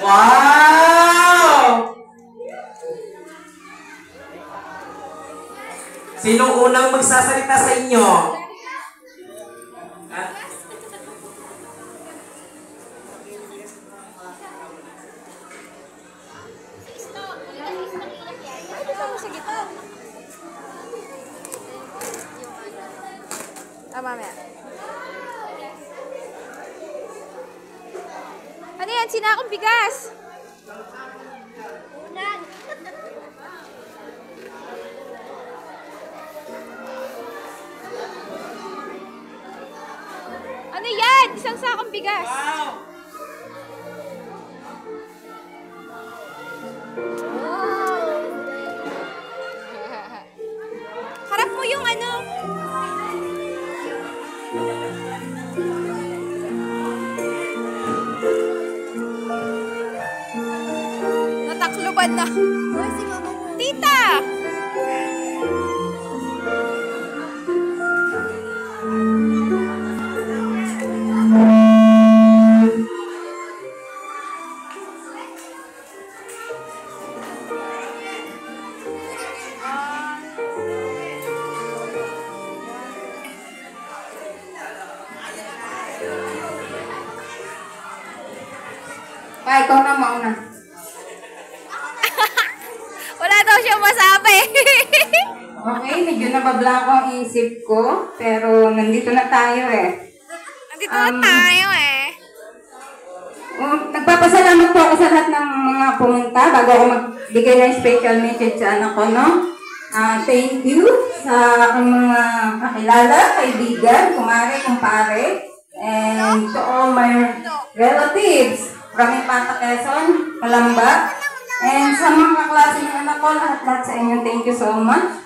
Wow! Sinong unang magsasalita sa inyo? Mamaya. Ano yan? Sinakong bigas. Unan. Ano yan? Isang sakong bigas. Wow! Harap mo yung ano. Natakluban na. Tita! Ikaw na mauna. Wala daw siya masabi. Okay, medyo nabablanko ang isip ko, pero nandito na tayo eh. Nandito na tayo eh. Nagpapasalamat po ako sa lahat ng mga pumunta bago ako magbigay ng special message sa anak ko, no? Thank you sa aking mga kakilala, kaibigan, kumare, kumpare, and to all my relatives. From Pata, Quezon, Kalamba, and sa mga kaklase ng anak ko, lahat-lahat sa inyo, thank you so much.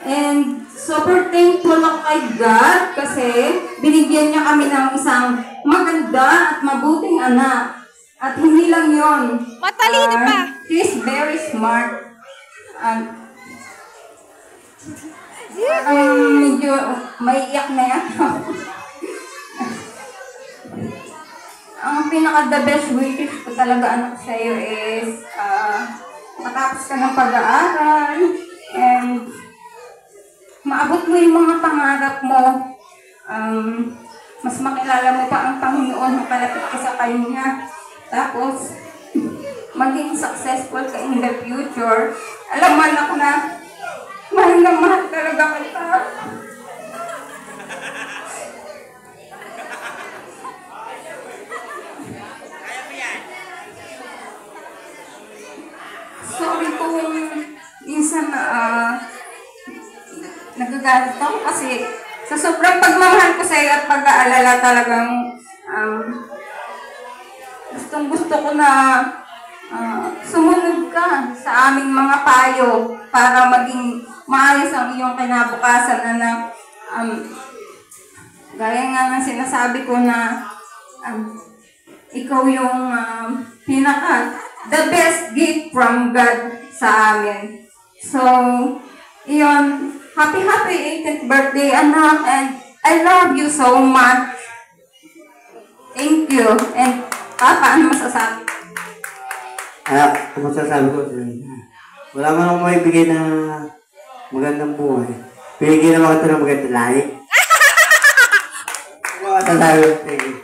And super thankful ako kay God kasi binigyan niya kami ng isang maganda at mabuting anak. At hindi lang yun. Matalino pa. She's very smart. Medyo maiiyak na yan. Ang pinaka-the best wishes ko talaga anak sa'yo is matapos ka ng pag-aaral and maabot mo yung mga pangarap mo. Mas makilala mo pa ang Panginoon, mapalapit ka sa Kanya. Tapos, maging successful ka in the future. Alam mo anak na, mahal na mahal talaga kita. Sorry kung minsan nagagalit ako kasi sa sobrang pagmamahal ko sa iyo at pag-aalala talagang gustong-gusto ko na sumunod ka sa aming mga payo para maging maayos ang iyong kinabukasan na gaya nga ng sinasabi ko na ikaw yung the best gift from God sa amin. So, iyon, happy 18th birthday anak, and I love you so much. Thank you. And Papa, ano masasabi? Ang masasabi ko, wala man akong maibigay na magandang buhay. Pinigyan naman ito ng magandang lahi. Ano masasabi ko? Thank you.